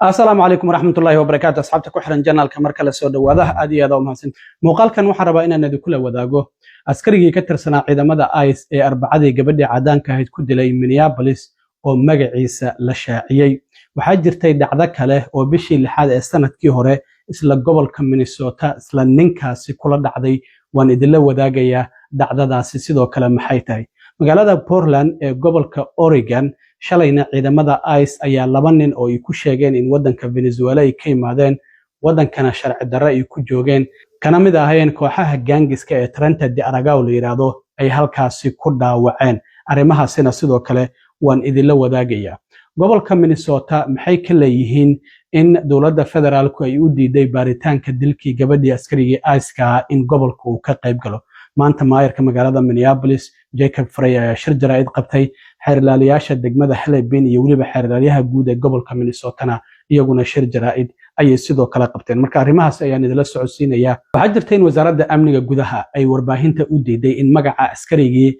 السلام عليكم ورحمة الله وبركاته. أصحابتك وحرن جنال كمر كلا سودا وده أدي هذا ومحسن مقال كان وحربا إن ندي كله وداجو عسكري كتر سنة إذا مدى آيس أربعة قبل عدان كهيد كود لي مينيابوليس ومجا عيسى لشاعي وحجر تيد عذاك له وبشي لحد السنة كيهورة إسلا قبل كم مينيسوتا إسلا نينكاسي كل دعدي وان إدلا وداجيا دعدا سيسيدو كلام حيتاي مقالة بورلاند قبل كأوريغان shalayna ciidamada ICE ayaa laba nin oo ay ku sheegeen in wadanka Venezuela ay ka yimaadeen wadankana sharci darro ay ku joogeen kana mid ahayeen kooxaha gaangiska ee Trenta de Aragao la yiraahdo ay halkaasi ku dhaawaceen arrimahaasina sidoo kale waan idinla wadaagaya gobolka Minnesota maxay ka leeyihiin in dawladda federaalku ay u diiday baaritaanka dilkii gabadhii askariga ICE-ka in gobolka uu ka qayb galo maanta maayarka magaalada Minneapolis Jacob Frey ayaa shir jaraa'id qabtay xeerlaaliyaasha degmada Hellebeen iyo waliba xeerlaaliyaha guud ee gobolka Minnesota iyaguna shir jaraa'id ayay sidoo kale qabteen marka arrimahaas ayaan idila socodsiinaya waxa jirta in wasaaradda amniga gudaha ay warbaahinta u diiday in magaca askarigii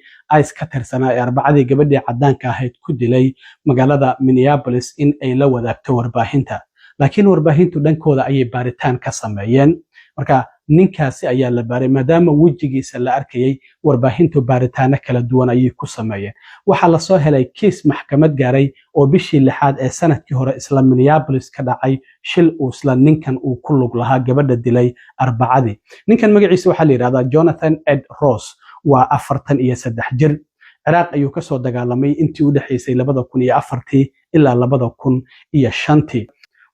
ICE ka tirsanaa ee arbacadii gabadhii cadaanka ahayd ku dilay magaalada Minneapolis in ay la wadaagto warbaahinta laakiin warbaahintu dhankooda ayay baaritaan ka sameeyeen marka ninkaasi ayaa la baaray maadaama wajigiisa la arkayay warbaahintu baaritaano kala duwan ayay ku sameeyeen waxa la soo helay kiis maxkamad gaaray oo bishii lixaad ee sanadkii hore isla Minneapolis ka dhacay shil uu isla ninkan uu ku lug lahaa gabadha dilay arbacadii ninkan magaciisa waxa la yiraahdaa Jonathan Ed Ross waa 43 jir Ciraaq ayuu ka soo dagaalamay intii u dhaxaysay 2004 ilaa 2005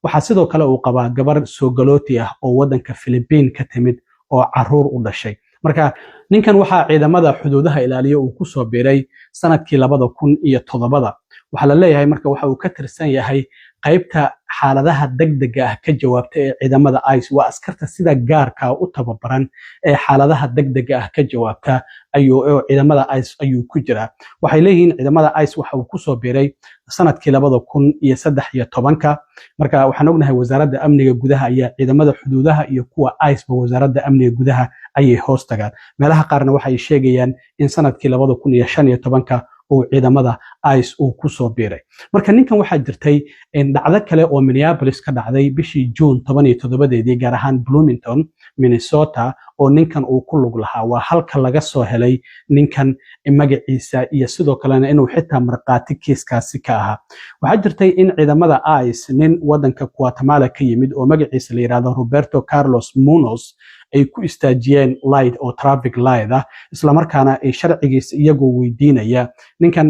waxa sidoo kale uu qabaa gabar soo galooti ah oo wadanka Philippines ka timid oo caruur u dhashay marka ninkan waxa ciidamada xuduudaha ilaaliyo uu ku soo biiray sanadkii 2007 waxa la leeyahay marka waxa uu ka tirsan yahay qaybta xaaladaha degdega ah ka jawaabta ee ciidamada ICE waa askarta sida gaarka u tababaran ee xaaladaha degdega ah ka jawaabta ayuu ciidamada ICE ayuu ku jiraa waxay leeyihiin ciidamada ICE waxa uu ku soo biiray sanadkii 2013 marka waxaan ognahay wasaaradda amniga gudaha ayaa ciidamada xuduudaha iyo kuwa ICE ba wasaaradda amniga gudaha ayay hoos tagaan meelaha qaarna waxay sheegayaan in sanadkii 2015 oo ciidamada ICE uu ku soo biiray marka ninkan waxa jirtay in dhacdo kale oo Minneapolis ka dhacday bishii June 17 gaar ahaan Bloomington Minnesota oo ninkan uu ku lug lahaa waa halka laga soo helay ninkan magaciisa iyo sidoo kalena inuu xitaa marqaati kiiskaasi ka ahaa waxa jirtay in ciidamada ICE nin wadanka Guatemala ka yimid oo magaciisa la yiraahdo Roberto Carlos Munoz ay ku istaajiyeen light oo traffic light ah isla markaana ay sharcigiisa iyagoo weydiinaya ninkan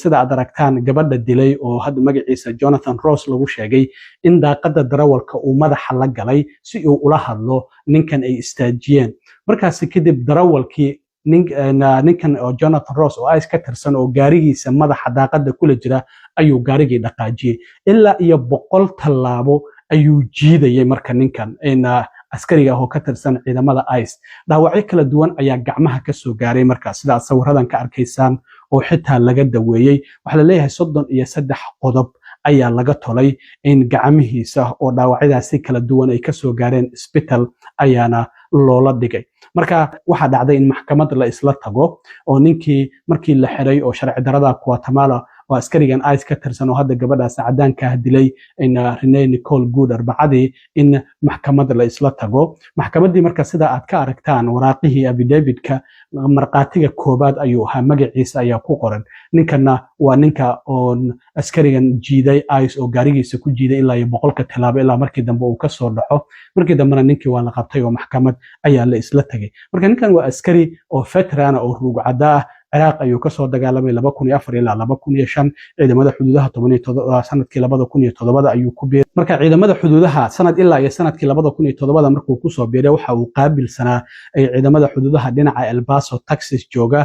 sida aad aragtaan gabadha dilay oo hadda magaciisa Jonathan Ross lagu sheegay in daaqada darawalka uu madaxa la galay si uu ula hadlo ninkan ay istaajiyeen markaas kadib darawalkii ninkan oo Jonathan Ross oo ICE ka tirsan oo gaarigiisa madaxa daaqada kula jira ayuu gaarigii dhaqaajiyay ilaa iyo 100 tallaabo ayuu jiidayay marka ninkan askariga oo ka tirsan ciidamada ICE dhaawacyo kala duwan ayaa gacmaha ka soo gaaray marka sida sawiradan ka arkaysaan oo xitaa laga daweeyay waxa la leeyahay 33 qodob ayaa laga tolay in gacmihiisa oo dhaawacyadaasi kala duwan ay ka soo gaareen isbitaal ayaana loola dhigay marka waxa dhacday in maxkamad la isla tago oo ninkii markii la xiray oo sharci darrada Guatemala oo askarigan ICE ka tirsan oo hadda gabadhaas cadaanka ah dilay in Renee Nicole Good arbacadii in maxkamad la isla tago maxkamadii marka sida aad ka aragtaan waraaqihii affidavit-ka marqaatiga koobaad ayuu ahaa magaciisa ayaa ku qoran ninkana waa ninka oo askarigan jiiday ICE oo gaarigiisa ku jiiday ilaa 100 talaabo ilaa markii dambe uu ka soo dhaco markii dambena ninkii waa la qabtay oo maxkamad ayaa la isla tagay marka ninkan waa askari oo veteran oo ruugcada ah Ciraaq ayuu ka soo dagaalamay 2004 ilaa 2005 ciidamada xuduudaha 17 sanadkii 2007 ayuu ku biiray marka ciidamada xuduudaha sanad ilaa iyo sanadkii 2007 markuu ku soo biiray waxa uu qaabilsanaa ay ciidamada xuduudaha dhinaca El Paso Texas jooga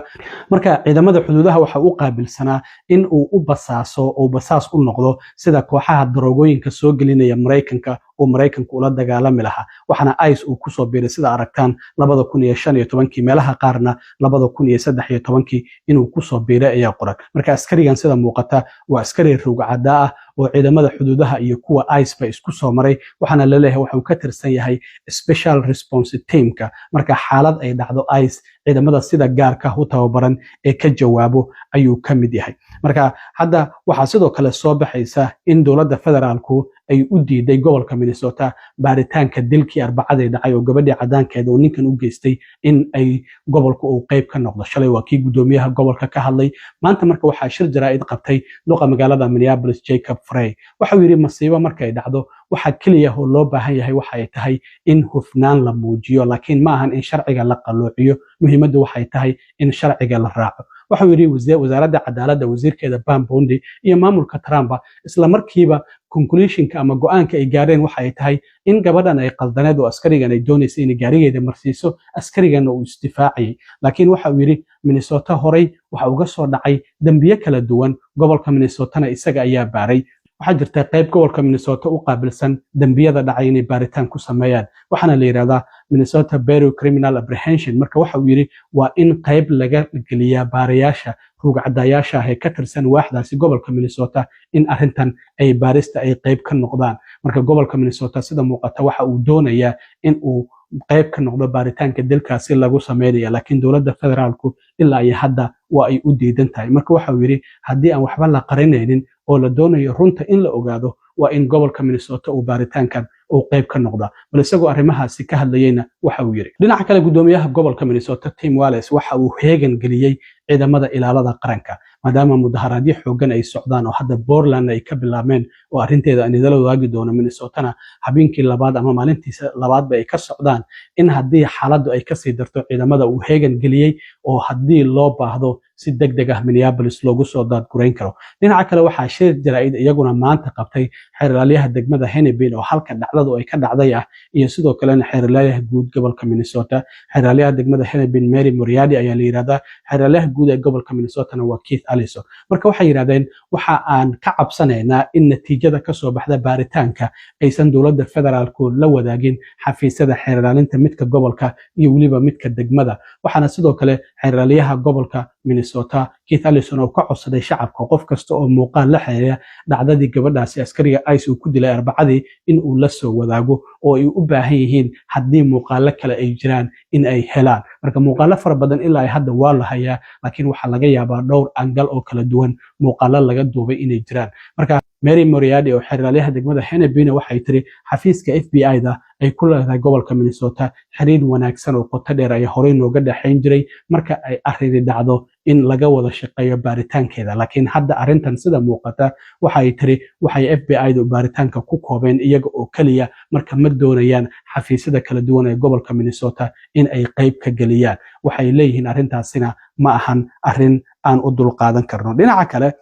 marka ciidamada xuduudaha waxa uu qaabilsanaa in uu u basaaso oo basaas u noqdo sida kooxaha daroogooyinka soo gelinaya Mareykanka oo Mareykanku ula dagaalami lahaa waxana ICE uu ku soo biiray sida aragtaan 2015 meelaha qaarna 2013 inuu ku soo biiray ayaa qoran marka askarigan sida muuqata waa askari ruugcada ah oo ciidamada xuduudaha iyo kuwa ICE ba isku soo maray waxaana la leeyahay waxa uu ka tirsan yahay special response teamka marka xaalad ay dhacdo ICE ciidamada sida gaarka u tababaran ee ka jawaabo ayuu ka mid yahay marka hadda waxaa sidoo kale soo baxaysa in dowladda federaalku ay u diiday gobolka Minnesota baaritaanka dilkii arbacadii dhacay oo gabadhii cadaankeeda oo ninkan u geystay in ay gobolku uu qayb ka noqdo shalay waa kii gudoomiyaha gobolka ka hadlay maanta marka waxaa shir jaraa'id qabtay luqa magaalada Minneapolis Jacob Frey waxa uu yiri masiibo markay dhacdo waxa kaliya oo loo baahan yahay waxa ay tahay in hufnaan la muujiyo laakiin ma ahan in sharciga la qalloociyo muhiimaddu waxay tahay in sharciga la raaco waxa uu yiri wasaaradda cadaaladda wasiirkeeda Pam Bondi iyo maamulka Trump isla markiiba conclusionka ama go'aanka ay gaareen waxa ay tahay in gabadhan ay qaldaneed oo askarigan ay doonaysay in gaarigeeda marsiiso askarigan uu istifaacay laakiin waxa uu yiri Minnesota horay waxa uga soo dhacay dambiye kala duwan gobolka Minnesota isaga ayaa baaray waxaa jirta qayb gobolka Minnesota u qaabilsan dambiyada dhacay inay baaritaan ku sameeyaan waxaana la yiraahdaa Minnesota Bureau of Criminal Apprehension marka waxa uu yiri waa in qayb laga geliyaa baarayaasha ruugcadayaasha ee ka tirsan waaxdaasi gobolka Minnesota in arintan ay baarista ay qayb ka noqdaan marka gobolka Minnesota sida muuqata waxa uu doonayaa in uu qayb ka noqdo baaritaanka dilkaasi lagu sameeyo laakiin dowladda federaalku ilaa ay hadda waa ay u diidan tahay marka waxa uu yiri haddii aan waxba la qarinaynin oo la doonayo runta in la ogaado waa in gobolka Minnesota uu baaritaankan uu qayb ka noqda bal isagoo arrimahaasi ka hadlayayna waxa uu yiri dhinaca kale gudoomiyaha gobolka Minnesota Tim Walz waxa uu heegan geliyay ciidamada ilaalada qaranka maadaama mudaharaadyo xoogan ay socdaan oo hadda Portland ay ka bilaabeen oo arinteeda aan idin la wadaagi doono Minnesota habeenkii labaad ama maalintii labaad ay ka socdaan in haddii xaaladdu ay ka sii darto ciidamada uu heegan geliyay oo haddii loo baahdo si degdeg ah Minneapolis loogu soo daadgureyn karo dhinaca kale waxaa shir jaraa'id iyaguna maanta qabtay xeerlaaliyaha degmada Hennepin oo halka dhacdadu ay ka dhacday iyo sidoo kale xeerlaaliyaha guud gobolka Minnesota xeerlaaliyaha degmada Hennepin Mary Moriarty ayaa la yiraahdaa xeerlaaliyaha guud ee gobolka Minnesota waa Keith Allison marka waxay yiraahdeen waxa aan ka cabsanaynaa in natiijada ka soo baxda baaritaanka aysan dowladda federaalku la wadaagin xafiisyada xeerlaalinta midka gobolka iyo waliba midka degmada waxaana sidoo kale xeerlaaliyaha gobolka Minnesota Keith Allison oo ka codsaday shacabka qof kasta oo muuqaal la xiriira dhacdadii gabadhaasi askariga ICE uu ku dilay arbacadii in uu la soo wadaago oo ay u baahan yihiin haddii muuqaalo kale ay jiraan in ay helaan marka muuqaalo fara badan ilaa ay hadda waa la hayaa laakiin waxaa laga yaabaa dhowr angal oo kala duwan muuqaalo laga duubay inay jiraan marka Mary Moriarty oo xeerlaaliyaha degmada Hennepin waxay tiri xafiiska FBI-da ay ku leedahay gobolka Minnesota xiriir wanaagsan oo qoto dheer ay horey nooga dhaxayn jiray marka ay arrin dhacdo in laga wada shaqeeyo baaritaankeeda laakiin hadda arintan sida muuqata waxay tiri waxay FBI-du baaritaanka ku koobeen iyaga oo kaliya marka ma doonayaan xafiisyada kala duwan ee gobolka Minnesota in ay qayb ka galiyaan waxay leeyihiin arintaasina ma ahan arin aan u dul qaadan karno dhinaca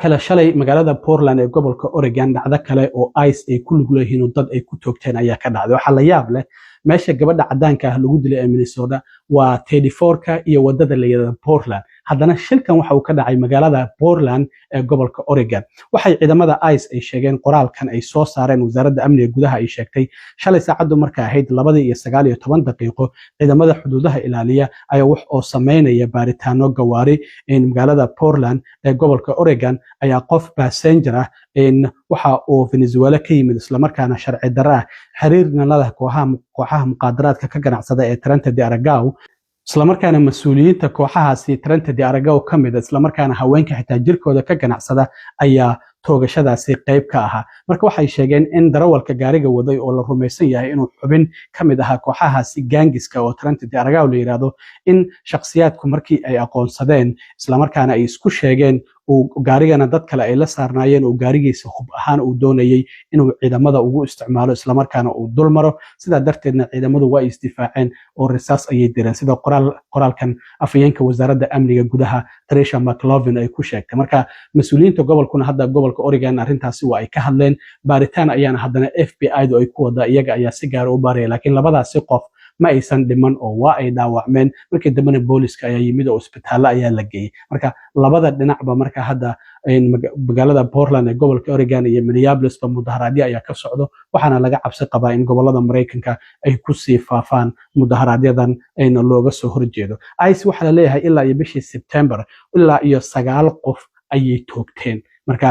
kale shalay magaalada Portland ee gobolka Oregon dhacdo kale oo ICE ay ku lug leeyihiin dad ay ku toogteen ayaa ka dhacday waxa la yaab leh meesha gabadha cadaanka ah lagu dilay ee Minnesota waa 34ka iyo wadada la yiraahdo Portland haddana shilkan waxa uu ka dhacay magaalada Portland ee gobolka Oregon waxay ciidamada ICE ay sheegeen qoraalkan ay soo saareen wasaaradda amniga gudaha ay sheegtay shalay saacadu marka ahayd 2:19 daqiiqo ciidamada xuduudaha ilaaliya ayaa wax oo sameynaya baaritaano gawaari in magaalada Portland ee gobolka Oregon ayaa qof passenger ah waxa uu Venezuela ka yimid isla markaana sharci darro ah xiriirna la leh kooxaha muqaadaraadka ka ganacsada ee Trenta de Aragao isla markaana mas'uuliyiinta kooxahaasi Trenta de Aragao ka mid isla markaana haweenka xitaa jirkooda ka ganacsada ayaa toogashadaasi qayb ka ahaa marka waxay sheegeen in darawalka gaariga waday oo la rumaysan yahay inuu xubin ka mid ahaa kooxahaasi gaangiska oo Trenta de Aragao la yiraahdo in shakhsiyaadku markii ay aqoonsadeen isla markaana ay isku sheegeen gaarigana dad kale ay la saarnaayeen oo gaarigiisa hub ahaan uu doonayay inuu ciidamada ugu isticmaalo isla markaana uu dul maro sida darteedna ciidamadu waa isdifaaceen oo risaas ayay direen sida qoraalkan afayeenka wasaaradda amniga gudaha Tricia McLovin ay ku sheegtay marka mas'uuliyiinta gobolkuna hadda gobolka Oregon arrintaasi waa ay ka hadleen baaritaan ayaana haddana FBI-du ay ku wada iyaga ayaa si gaar ah u baaraya laakiin labadaasi qof ma aysan dhiman oo waa ay dhaawacmeen markii dambena booliska ayaa yimid oo isbitaallo ayaa la geeyey marka labada dhinacba marka hadda magaalada Portland ee gobolka Oregon iyo Minneapolis ba mudaharaadyo ayaa ka socdo waxaana laga cabsi qabaa in gobolada Mareykanka ay ku sii faafaan mudaharaadyadaan ayna looga soo horjeedo ICE waxa la leeyahay ilaa iyo bishii September ilaa iyo 9 qof ayay toogteen marka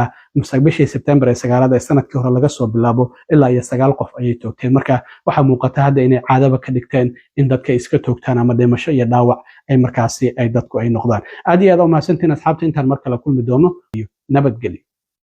bishii September ee 9 ee sanadkii hore laga soo bilaabo ilaa iyo 9 qof ayay toogteen marka waxa muuqata hadda inay caadaba ka dhigteen in dadka iska toogtaan ama dhimasho iyo dhaawac ay markaasi ay dadku ay noqdaan aad iyo aad u mahadsantiin asxaabta intaan mar kale kulmi doono nabadgelyo